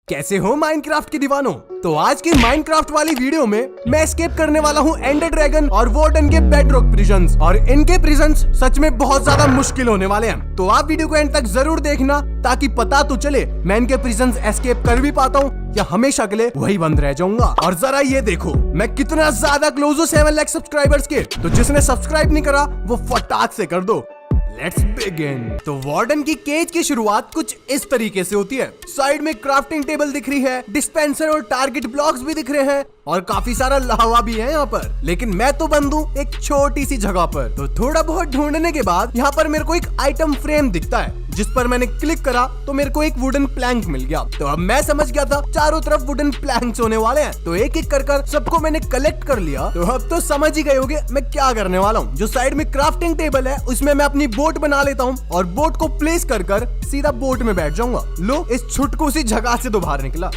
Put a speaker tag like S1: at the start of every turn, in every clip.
S1: कैसे हो माइनक्राफ्ट के दीवानों। तो आज की माइनक्राफ्ट वाली वीडियो में मैं एस्केप करने वाला हूँ एंडर ड्रैगन और वार्डन के बेडरॉक प्रिजन्स, और इनके प्रिजन्स सच में बहुत ज्यादा मुश्किल होने वाले हैं। तो आप वीडियो को एंड तक जरूर देखना ताकि पता तो चले मैं इनके प्रिजन्स एस्केप कर भी पाता हूँ या हमेशा के लिए वही बंद रह जाऊंगा। और जरा ये देखो मैं कितना ज्यादा क्लोज हूँ 7 लाख सब्सक्राइबर्स के। तो जिसने सब्सक्राइब नहीं करा वो फटाक से कर दो। Let's begin. तो वार्डन की केज की शुरुआत कुछ इस तरीके से होती है। साइड में क्राफ्टिंग टेबल दिख रही है, डिस्पेंसर और टारगेट ब्लॉक्स भी दिख रहे हैं और काफी सारा लावा भी है यहाँ पर। लेकिन मैं तो बंद हूँ एक छोटी सी जगह पर। तो थोड़ा बहुत ढूंढने के बाद यहाँ पर मेरे को एक आइटम फ्रेम दिखता है जिस पर मैंने क्लिक करा तो मेरे को एक वुडन प्लैंक मिल गया। तो अब मैं समझ गया था चारों तरफ वुडन प्लैंक्स होने वाले हैं। तो एक एक कर सबको मैंने कलेक्ट कर लिया। तो अब तो समझ ही गए होंगे मैं क्या करने वाला हूँ। जो साइड में क्राफ्टिंग टेबल है उसमें मैं अपनी बोट बना लेता हूँ और बोट को प्लेस कर सीधा बोट में बैठ जाऊंगा। लो इस छुटकू सी जगह से तो बाहर निकला।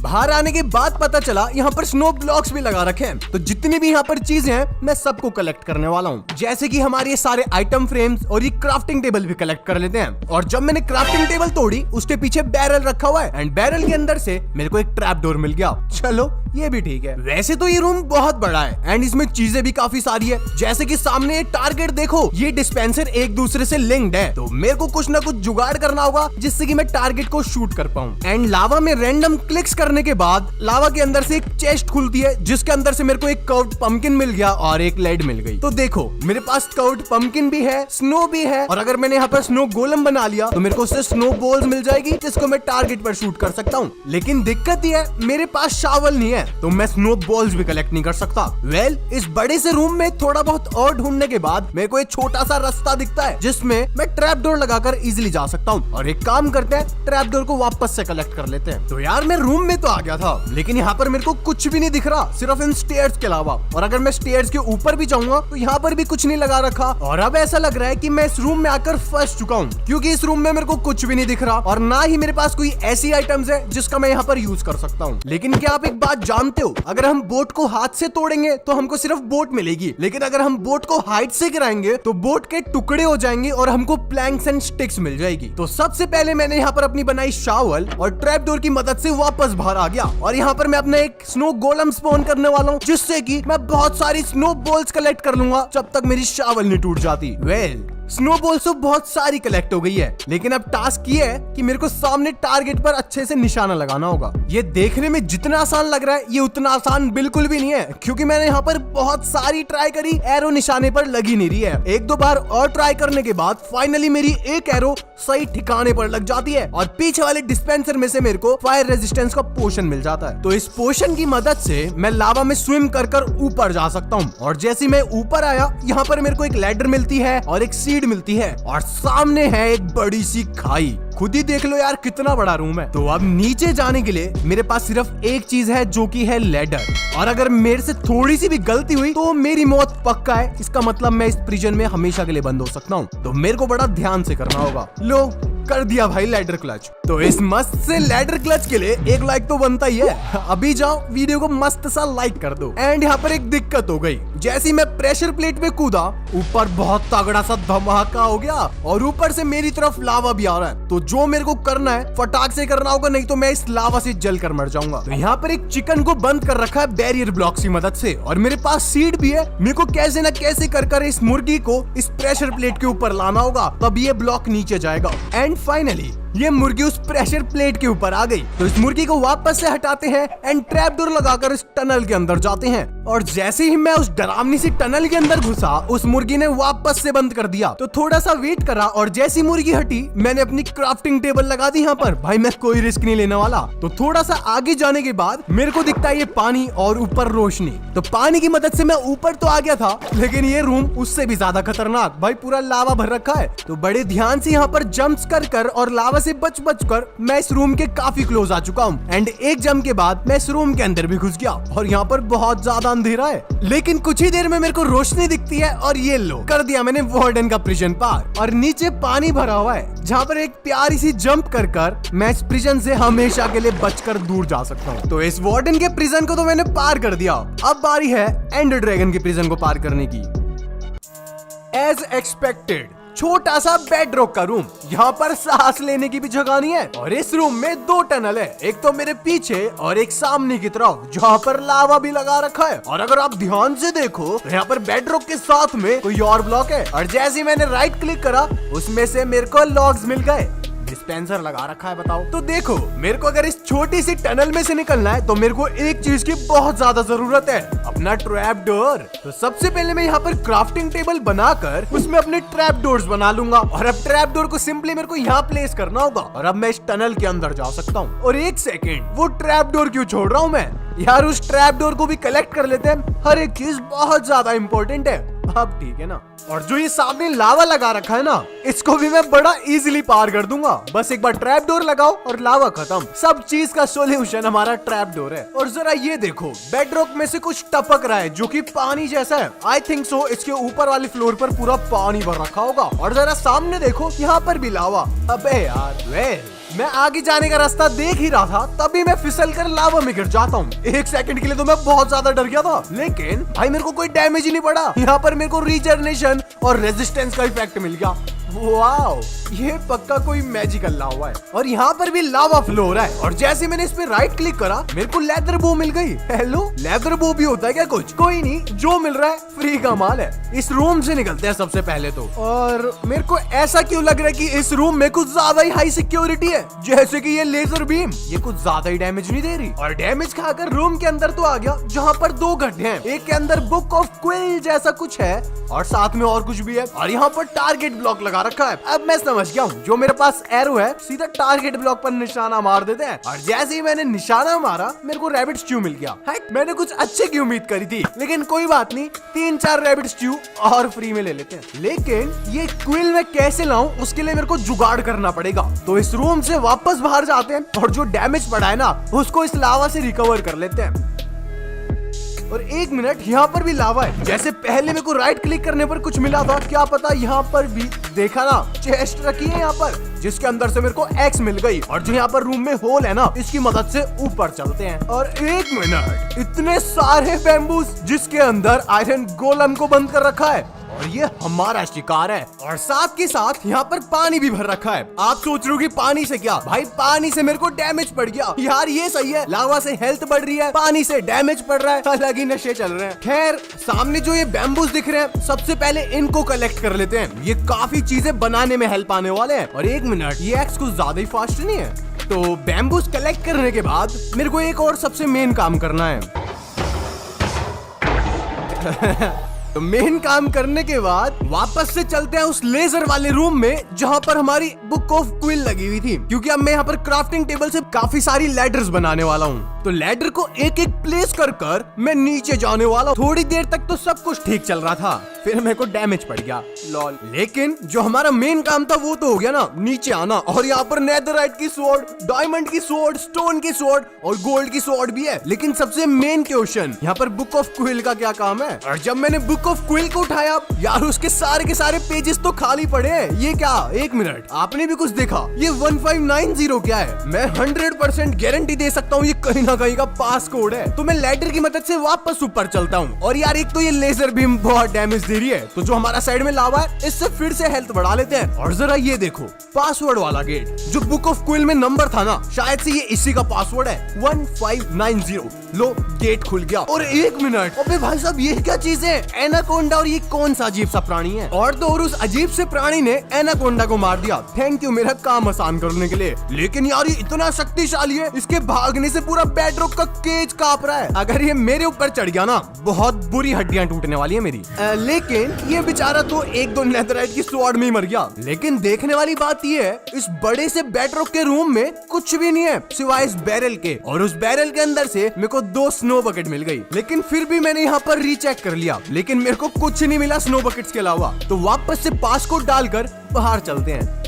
S1: बाहर आने के बाद पता चला यहाँ पर स्नो ब्लॉक्स भी लगा रखे हैं। तो जितनी भी यहाँ पर चीजें हैं मैं सबको कलेक्ट करने वाला हूँ। जैसे कि हमारे ये सारे आइटम फ्रेम्स और ये क्राफ्टिंग टेबल भी कलेक्ट कर लेते हैं। और जब मैंने क्राफ्टिंग टेबल तोड़ी उसके पीछे बैरल रखा हुआ है एंड बैरल के अंदर से मेरे को एक ट्रैप डोर मिल गया। चलो ये भी ठीक है। वैसे तो ये रूम बहुत बड़ा है एंड इसमें चीजें भी काफी सारी है। जैसे कि सामने ये टारगेट देखो, ये डिस्पेंसर एक दूसरे से लिंक्ड है। तो मेरे को कुछ ना कुछ जुगाड़ करना होगा जिससे कि मैं टारगेट को शूट कर पाऊं। एंड लावा में रैंडम क्लिक्स करने के बाद लावा के अंदर से एक चेस्ट खुलती है जिसके अंदर से मेरे को एक कर्व्ड पंपकिन मिल गया और एक लेड मिल गई। तो देखो मेरे पास कर्व्ड पंपकिन भी है, स्नो भी है, और अगर मैंने यहाँ पर स्नो गोलम बना लिया तो मेरे को उससे स्नो बॉल्स मिल जाएगी जिसको मैं टारगेट पर शूट कर सकता हूँ। लेकिन दिक्कत ये है मेरे पास शावल नहीं है तो मैं स्नो बॉल्स भी कलेक्ट नहीं कर सकता। इस बड़े से रूम में थोड़ा बहुत और ढूंढने के बाद मेरे को एक छोटा सा रास्ता दिखता है जिसमें मैं ट्रैप डोर लगाकर इजीली जा सकता हूँ। और एक काम करते हैं ट्रैप डोर को वापस से कलेक्ट कर लेते हैं। तो यार मैं रूम में तो आ गया था लेकिन यहाँ पर मेरे को कुछ भी नहीं दिख रहा सिर्फ इन स्टेयर्स के अलावा। और अगर मैं स्टेयर्स के ऊपर भी जाऊंगा तो यहाँ पर भी कुछ नहीं लगा रखा। और अब ऐसा लग रहा है कि मैं इस रूम में आकर फंस चुका हूँ क्योंकि इस रूम में मेरे को कुछ भी नहीं दिख रहा और ना ही मेरे पास कोई ऐसी आइटम्स है जिसका मैं यहाँ पर यूज कर सकता हूँ। लेकिन क्या आप एक बात जानते हो, अगर हम बोट को हाथ से तोड़ेंगे तो हमको सिर्फ बोट मिलेगी, लेकिन अगर हम बोट को हाइट से गिराएंगे तो बोट के टुकड़े हो जाएंगे और हमको प्लैंक्स एंड स्टिक्स मिल जाएगी। तो सबसे पहले मैंने यहाँ पर अपनी बनाई शावल और ट्रैप डोर की मदद से वापस बाहर आ गया। और यहाँ पर मैं अपना एक स्नो गोलम स्पॉन करने वाला हूँ जिससे कि मैं बहुत सारी स्नो बॉल्स कलेक्ट कर लूंगा जब तक मेरी शावल नहीं टूट जाती। स्नो बॉल्स तो बहुत सारी कलेक्ट हो गई है, लेकिन अब टास्क ये है कि मेरे को सामने टारगेट पर अच्छे से निशाना लगाना होगा। ये देखने में जितना आसान लग रहा है ये उतना आसान बिल्कुल भी नहीं है क्योंकि मैंने यहाँ पर बहुत सारी ट्राई करी, एरो निशाने पर लगी नहीं रही है। एक दो बार और ट्राई करने के बाद फाइनली मेरी एक एरो सही ठिकाने पर लग जाती है और पीछे वाले डिस्पेंसर में से मेरे को फायर रेजिस्टेंस का पोशन मिल जाता है। तो इस पोशन की मदद से मैं लावा में स्विम कर ऊपर जा सकता हूँ। और जैसे मैं ऊपर आया यहाँ पर मेरे को एक लैडर मिलती है और एक सीड मिलती है और सामने है एक बड़ी सी खाई। खुद ही देख लो यार कितना बड़ा रूम है। तो अब नीचे जाने के लिए मेरे पास सिर्फ एक चीज है जो कि है लैडर। और अगर मेरे से थोड़ी सी भी गलती हुई तो मेरी मौत पक्का है। इसका मतलब मैं इस प्रिजन में हमेशा के लिए बंद हो सकता हूँ। तो मेरे को बड़ा ध्यान से करना होगा। लो कर दिया भाई लैडर क्लच। तो इस मस्त से लैडर क्लच के लिए एक लाइक तो बनता ही है। अभी जाओ वीडियो को मस्त सा लाइक कर दो। एंड यहाँ पर एक दिक्कत हो गई, जैसे मैं प्रेशर प्लेट पे कूदा ऊपर बहुत तगड़ा सा धमाका हो गया और ऊपर से मेरी तरफ लावा भी आ रहा है। तो जो मेरे को करना है फटाक से करना होगा, नहीं तो मैं इस लावा से जल कर मर जाऊंगा। तो यहाँ पर एक चिकन को बंद कर रखा है बैरियर ब्लॉक की मदद से और मेरे पास सीड भी है। मेरे को कैसे न कैसे कर इस मुर्गी को इस प्रेशर प्लेट के ऊपर लाना होगा तब ये ब्लॉक नीचे जाएगा। एंड फाइनली ये मुर्गी उस प्रेशर प्लेट के ऊपर आ गई। तो इस मुर्गी को वापस से हटाते हैं एंड ट्रैप डोर लगाकर इस टनल के अंदर जाते हैं। और जैसे ही मैं उस डरावनी सी टनल के अंदर घुसा उस मुर्गी ने वापस से बंद कर दिया। तो थोड़ा सा वेट करा और जैसी मुर्गी हटी मैंने अपनी क्राफ्टिंग टेबल लगा दी यहाँ पर। भाई मैं कोई रिस्क नहीं लेने वाला। तो थोड़ा सा आगे जाने के बाद मेरे को दिखता है ये पानी और ऊपर रोशनी। तो पानी की मदद से मैं ऊपर तो आ गया था लेकिन ये रूम उससे भी ज्यादा खतरनाक, भाई पूरा लावा भर रखा है। तो बड़े ध्यान से यहाँ पर जंप्स कर और लावा से बच कर मैं इस रूम के काफी क्लोज आ चुका हूँ। एंड एक जंप के बाद मैं इस रूम के अंदर भी घुस गया और यहाँ पर बहुत ज्यादा अंधेरा है, लेकिन कुछ ही देर में मेरे को रोशनी दिखती है और ये लो कर दिया मैंने वार्डन का प्रिजन पार। और नीचे पानी भरा हुआ है जहाँ पर एक प्यारी सी जंप कर मैं इस प्रिजन से हमेशा के लिए बचकर दूर जा सकता हूँ। तो इस वार्डन के प्रिजन को तो मैंने पार कर दिया, अब बारी है एंडर ड्रैगन के प्रिजन को पार करने की। एज एक्सपेक्टेड छोटा सा बेडरॉक का रूम। यहाँ पर सांस लेने की भी जगह नहीं है और इस रूम में 2 टनल है, एक तो मेरे पीछे और एक सामने की तरफ, जहाँ पर लावा भी लगा रखा है। और अगर आप ध्यान से देखो तो यहाँ पर बेडरॉक के साथ में कोई और ब्लॉक है और जैसे ही मैंने राइट क्लिक करा उसमें से मेरे को लॉग्स मिल गए। डिस्पेंसर लगा रखा है, बताओ। तो देखो, मेरे को अगर इस छोटी सी टनल में से निकलना है तो मेरे को एक चीज की बहुत ज्यादा जरूरत है, अपना ट्रैप डोर। तो सबसे पहले मैं यहाँ पर क्राफ्टिंग टेबल बनाकर उसमें अपने ट्रैप डोर्स बना लूंगा और अब ट्रैप डोर को सिंपली मेरे को यहाँ प्लेस करना होगा और अब मैं इस टनल के अंदर जा सकता हूँ। और एक सेकेंड, वो ट्रैप डोर क्यों छोड़ रहा हूँ मैं यार, उस ट्रैप डोर को भी कलेक्ट कर लेते हैं। हर एक चीज बहुत ज्यादा इंपॉर्टेंट है। अब ठीक है ना। और जो ये सामने लावा लगा रखा है ना, इसको भी मैं बड़ा इजीली पार कर दूंगा। बस एक बार ट्रैप डोर लगाओ और लावा खत्म। सब चीज का सॉल्यूशन हमारा ट्रैप डोर है। और जरा ये देखो, बेडरॉक में से कुछ टपक रहा है जो कि पानी जैसा है। आई थिंक सो इसके ऊपर वाले फ्लोर पर पूरा पानी भर रखा होगा। और जरा सामने देखो, यहाँ पर भी लावा। अबे यार, मैं आगे जाने का रास्ता देख ही रहा था, तभी मैं फिसल कर लावा में गिर जाता हूँ। एक सेकंड के लिए तो मैं बहुत ज्यादा डर गया था, लेकिन भाई मेरे को कोई डैमेज ही नहीं पड़ा। यहाँ पर मेरे को रीजनरेशन और रेजिस्टेंस का इफेक्ट मिल गया। वाओ, ये पक्का कोई मैजिकल लावा है। और यहाँ पर भी लावा फ्लो हो रहा है और जैसे मैंने इस पे राइट क्लिक करा मेरे को लेदर बो मिल गई। हेलो, लेदर बो भी होता है क्या कुछ? कोई नहीं, जो मिल रहा है फ्री का माल है। इस रूम से निकलते हैं सबसे पहले तो। और मेरे को ऐसा क्यों लग रहा है कि इस रूम में कुछ ज्यादा ही हाई सिक्योरिटी है, जैसे कि ये लेजर बीम, ये कुछ ज्यादा ही डैमेज नहीं दे रही। और डैमेज खाकर रूम के अंदर तो आ गया, जहाँ पर 2 गड्ढे हैं। एक के अंदर बुक ऑफ क्विल जैसा कुछ है और साथ में और कुछ भी है। और यहाँ पर टारगेट ब्लॉक लगा रखा है। अब मैं समझ गया हूँ, जो मेरे पास एरो है सीधा टारगेट ब्लॉक पर निशाना मार देते हैं। और जैसे ही मैंने निशाना मारा मेरे को रैबिट स्ट्यू मिल गया। मैंने कुछ अच्छे की उम्मीद करी थी, लेकिन कोई बात नहीं, 3-4 रैबिट स्ट्यू और फ्री में ले लेते हैं। लेकिन ये क्विल मैं कैसे लाऊं, उसके लिए मेरे को जुगाड़ करना पड़ेगा। तो इस रूम से वापस बाहर जाते हैं और जो डैमेज पड़ा है ना उसको इस लावा से रिकवर कर लेते हैं। और 1 मिनट, यहाँ पर भी लावा है। जैसे पहले मेरे को राइट क्लिक करने पर कुछ मिला था, क्या पता यहाँ पर भी, देखा ना, चेस्ट रखी है यहाँ पर, जिसके अंदर से मेरे को एक्स मिल गई। और जो यहाँ पर रूम में होल है ना, इसकी मदद से ऊपर चलते हैं। और 1 मिनट, इतने सारे बैम्बूस जिसके अंदर आयरन गोलम को बंद कर रखा है और ये हमारा शिकार है। और साथ के साथ यहाँ पर पानी भी भर रखा है। आप सोच रहे हो कि पानी से क्या? भाई पानी से मेरे को डैमेज पड़ गया यार, ये सही है। लावा से हेल्थ बढ़ रही है, पानी से डैमेज पड़ रहा है, अलग ही नशे चल रहे हैं। खैर, सामने जो ये बैम्बूस दिख रहे हैं, सबसे पहले इनको कलेक्ट कर लेते हैं। ये काफी चीजें बनाने में हेल्प आने वाले हैं। और 1 मिनट, ये एक्स कुछ ज्यादा ही फास्ट नहीं है। तो बैम्बूस कलेक्ट करने के बाद मेरे को एक और सबसे मेन काम करना है। तो मेन काम करने के बाद वापस से चलते हैं उस लेजर वाले रूम में जहाँ पर हमारी बुक ऑफ क्विल लगी हुई थी, क्योंकि अब मैं यहाँ पर क्राफ्टिंग टेबल से काफी सारी लैडर्स बनाने वाला हूँ। तो लैडर को एक एक प्लेस कर कर मैं नीचे जाने वाला हूँ। थोड़ी देर तक तो सब कुछ ठीक चल रहा था, फिर मेरे को डैमेज पड़ गया, लॉल। लेकिन जो हमारा मेन काम था वो तो हो गया ना, नीचे आना। और यहाँ पर नेदरराइट की स्वॉर्ड, डायमंड की स्वॉर्ड, स्टोन की स्वॉर्ड और गोल्ड की स्वॉर्ड भी है। लेकिन सबसे मेन क्वेश्चन, यहाँ पर बुक ऑफ क्विल का क्या काम है? और जब मैंने बुक ऑफ क्विल को उठाया यार, उसके सारे के सारे पेजेस तो खाली पड़े हैं। ये क्या? 1 मिनट, आपने भी कुछ देखा? ये 1590 क्या है? मैं 100% गारंटी दे सकता हूँ ये कहीं ना कहीं का पास कोड है। तो मैं लैडर की मदद से वापस ऊपर चलता हूँ। और यार, एक तो ये लेजर बीम बहुत डैमेज दे रही है, तो जो हमारा साइड में लावा है इससे फिर से हेल्थ बढ़ा लेते हैं। और जरा ये देखो, पासवर्ड वाला गेट, जो बुक ऑफ क्विल में नंबर था ना, शायद से ये इसी का पासवर्ड है, 1590। लो, गेट खुल गया। और 1 मिनट, अबे भाई साहब, ये क्या चीज है? एनाकोंडा। और ये कौन सा अजीब सा प्राणी है? और तो और उस अजीब से प्राणी ने एनाकोंडा को मार दिया। थैंक यू मेरा काम आसान करने के लिए। लेकिन यार, ये इतना शक्तिशाली है, इसके भागने से पूरा बेडरॉक का केज कांप रहा है। अगर ये मेरे ऊपर चढ़ गया ना, बहुत बुरी हड्डियां टूटने वाली है मेरी। लेकिन ये बेचारा तो 1-2 नेदरराइट की स्वॉर्ड में ही मर गया। लेकिन देखने वाली बात ये है, इस बड़े से बेडरॉक के रूम में कुछ भी नहीं है सिवाय इस बैरल के। और उस बैरल के अंदर से मेरे को 2 स्नो बकेट मिल गई। लेकिन फिर भी मैंने यहाँ पर रीचेक कर लिया, लेकिन मेरे को कुछ नहीं मिला स्नो बकेट्स के अलावा। तो वापस से पासकोड डालकर बाहर चलते हैं।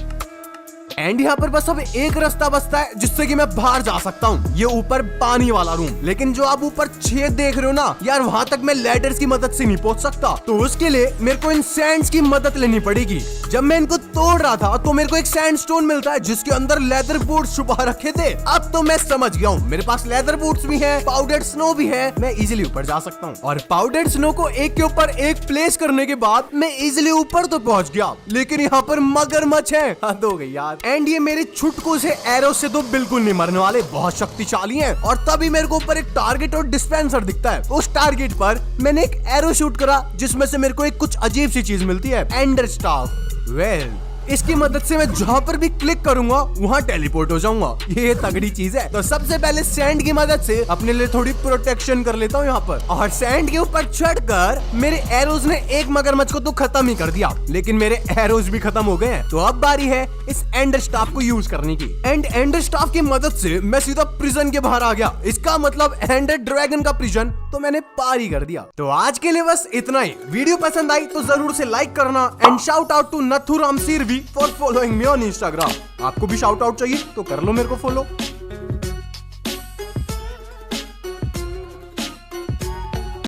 S1: एंड यहाँ पर बस अब एक रास्ता बचता है जिससे कि मैं बाहर जा सकता हूँ, ये ऊपर पानी वाला रूम। लेकिन जो आप ऊपर छेद देख रहे हो ना यार, वहाँ तक मैं लैडर्स की मदद से नहीं पहुँच सकता। तो उसके लिए मेरे को इन सैंड्स की मदद लेनी पड़ेगी। जब मैं इनको तोड़ रहा था तो मेरे को एक सैंडस्टोन मिलता है जिसके अंदर लेदर बूट्स छुपा रखे थे। अब तो मैं समझ गया हूँ, मेरे पास लेदर बूट्स भी है, पाउडर्ड स्नो भी है, मैं इजिली ऊपर जा सकता हूँ। और पाउडर्ड स्नो को एक के ऊपर एक प्लेस करने के बाद मैं इजिली ऊपर तो पहुंच गया, लेकिन यहाँ पर मगरमच्छ है। हद हो गई यार। एंड ये मेरे छुटकू से एरो से तो बिल्कुल नहीं मरने वाले, बहुत शक्तिशाली हैं। और तभी मेरे को ऊपर एक टारगेट और डिस्पेंसर दिखता है। उस टारगेट पर मैंने एक एरो शूट करा जिसमें से मेरे को एक कुछ अजीब सी चीज मिलती है, एंडर स्टाफ। वेल इसकी मदद से मैं जहाँ पर भी क्लिक करूंगा वहाँ टेलीपोर्ट हो जाऊंगा। ये तगड़ी चीज है। तो सबसे पहले सैंड की मदद से अपने लिए थोड़ी प्रोटेक्शन कर लेता हूँ यहाँ पर। और सैंड के ऊपर चढ़कर मेरे एरोज ने एक मगरमच्छ को तो खत्म ही कर दिया, लेकिन मेरे एरोज भी खत्म हो गए हैं। तो अब बारी है इस एंडर स्टाफ को यूज करने की। एंड एंडर स्टाफ की मदद से मैं सीधा प्रिजन के बाहर आ गया। इसका मतलब एंडर ड्रैगन का प्रिजन तो मैंने पार ही कर दिया। तो आज के लिए बस इतना ही। वीडियो पसंद आई तो जरूर से लाइक करना। And shout out to Nathuram Sirvi for following me on Instagram. आपको भी शाउट आउट चाहिए तो कर लो मेरे को फॉलो।